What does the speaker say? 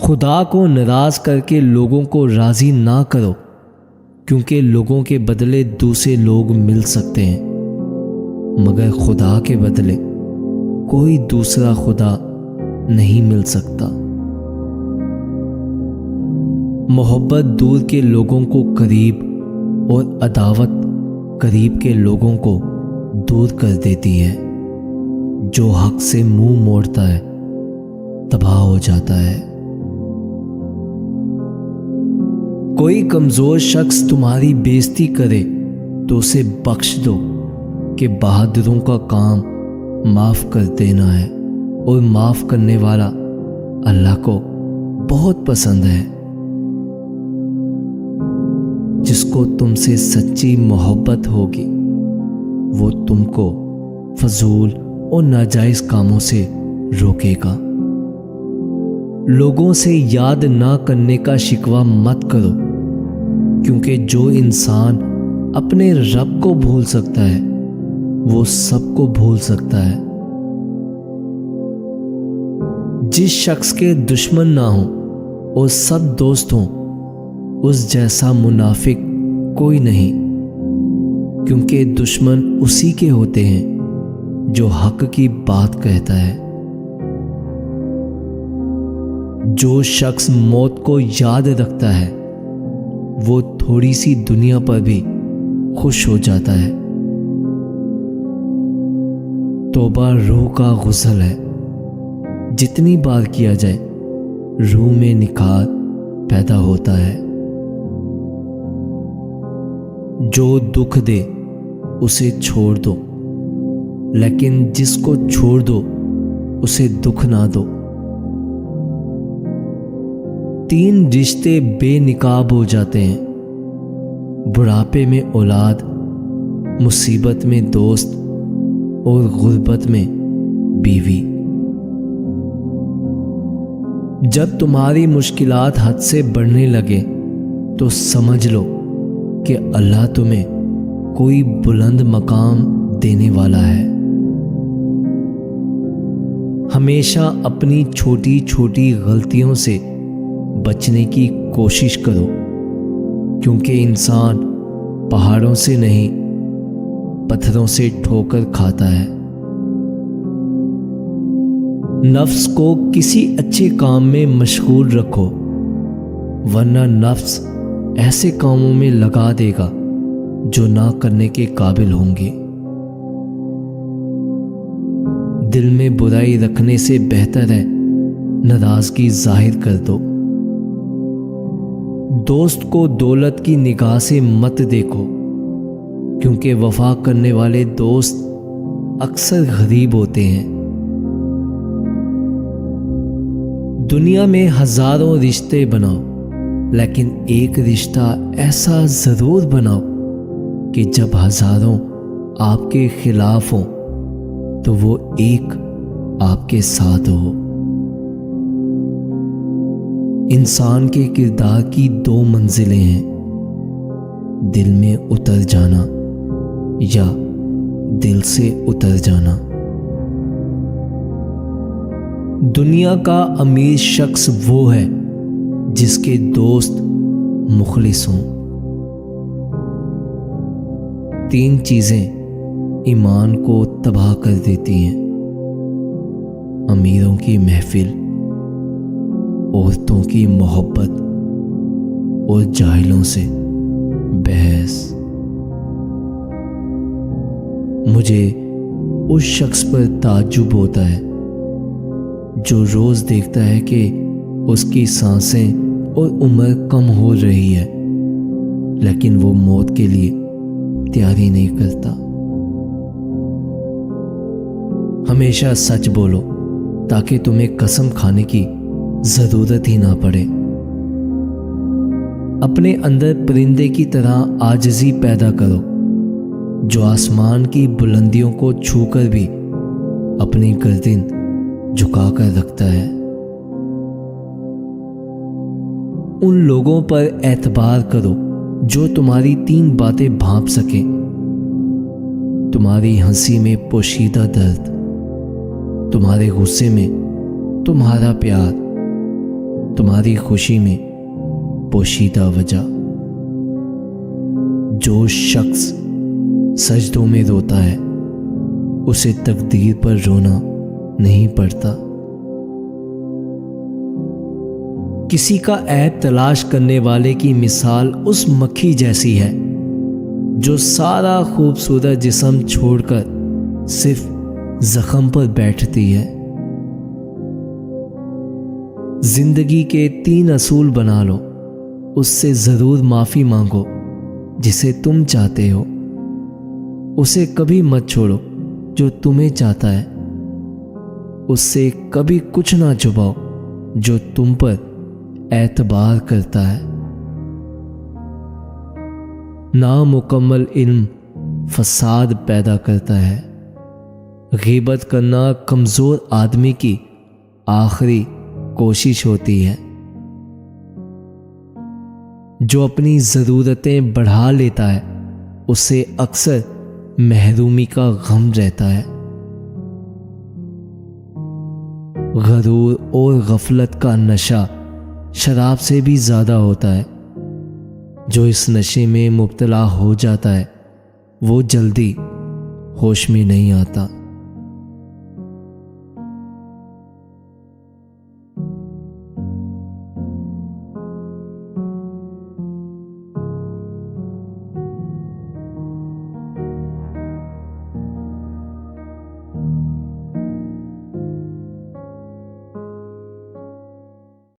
खुदा को नाराज करके लोगों को राजी ना करो, क्योंकि लोगों के बदले दूसरे लोग मिल सकते हैं, मगर खुदा के बदले कोई दूसरा खुदा नहीं मिल सकता। मोहब्बत दूर के लोगों को करीब और अदावत करीब के लोगों को दूर कर देती है। जो हक से मुंह मोड़ता है तबाह हो जाता है। कोई कमजोर शख्स तुम्हारी बेइज्जती करे तो उसे बख्श दो कि बहादुरों का काम माफ कर देना है, और माफ करने वाला अल्लाह को बहुत पसंद है। जिसको तुमसे सच्ची मोहब्बत होगी वो तुमको फजूल और नाजायज कामों से रोकेगा। लोगों से याद ना करने का शिकवा मत करो, क्योंकि जो इंसान अपने रब को भूल सकता है वो सबको भूल सकता है। जिस शख्स के दुश्मन ना हो और सब दोस्त हों, उस जैसा मुनाफिक कोई नहीं, क्योंकि दुश्मन उसी के होते हैं जो हक की बात कहता है। जो शख्स मौत को याद रखता है वो थोड़ी सी दुनिया पर भी खुश हो जाता है। तौबा रूह का गुस्ल है, जितनी बार किया जाए रूह में निखार पैदा होता है। जो दुख दे उसे छोड़ दो, लेकिन जिसको छोड़ दो उसे दुख ना दो। 3 रिश्ते बेनिकाब हो जाते हैं: बुढ़ापे में औलाद, मुसीबत में दोस्त और गुर्बत में बीवी। जब तुम्हारी मुश्किलात हद से बढ़ने लगे तो समझ लो कि अल्लाह तुम्हें कोई बुलंद मकाम देने वाला है। हमेशा अपनी छोटी छोटी गलतियों से बचने की कोशिश करो, क्योंकि इंसान पहाड़ों से नहीं पत्थरों से ठोकर खाता है। नफ्स को किसी अच्छे काम में मशगूल रखो, वरना नफ्स ऐसे कामों में लगा देगा जो ना करने के काबिल होंगे। दिल में बुराई रखने से बेहतर है नाराजगी जाहिर कर दो। दोस्त को दौलत की निगाह से मत देखो, क्योंकि वफा करने वाले दोस्त अक्सर गरीब होते हैं। दुनिया में हजारों रिश्ते बनाओ, लेकिन एक रिश्ता ऐसा जरूर बनाओ कि जब हजारों आपके खिलाफ हो तो वो एक आपके साथ हो। इंसान के किरदार की 2 मंजिलें हैं: दिल में उतर जाना या दिल से उतर जाना। दुनिया का अमीर शख्स वो है जिसके दोस्त मुखलिस हों। 3 चीजें ईमान को तबाह कर देती हैं: अमीरों की महफिल, औरतों की मोहब्बत और जाहिलों से बहस। मुझे उस शख्स पर ताज्जुब होता है जो रोज देखता है कि उसकी सांसें और उम्र कम हो रही है, लेकिन वो मौत के लिए तैयारी नहीं करता। हमेशा सच बोलो ताकि तुम्हें कसम खाने की जरूरत ही ना पड़े। अपने अंदर परिंदे की तरह आजिज़ी पैदा करो, जो आसमान की बुलंदियों को छूकर भी अपनी गर्दन झुकाकर रखता है। उन लोगों पर एतबार करो जो तुम्हारी 3 बातें भांप सके: तुम्हारी हंसी में पोशीदा दर्द, तुम्हारे गुस्से में तुम्हारा प्यार, तुम्हारी खुशी में पोशीदा वजह। जो शख्स सजदों में रोता है उसे तकदीर पर रोना नहीं पड़ता। किसी का ऐब तलाश करने वाले की मिसाल उस मक्खी जैसी है जो सारा खूबसूरत जिस्म छोड़कर सिर्फ जख्म पर बैठती है। जिंदगी के 3 असूल बना लो, उससे जरूर माफी मांगो जिसे तुम चाहते हो, उसे कभी मत छोड़ो जो तुम्हें चाहता है, उससे कभी कुछ ना छुपाओ जो तुम पर एतबार करता है। नामुकम्मल इल्म फसाद पैदा करता है। ग़ीबत करना कमज़ोर आदमी की आखिरी कोशिश होती है। जो अपनी ज़रूरतें बढ़ा लेता है उसे अक्सर महरूमी का गम रहता है। गरूर और गफलत का नशा शराब से भी ज़्यादा होता है। जो इस नशे में मुब्तला हो जाता है वो जल्दी होश में नहीं आता।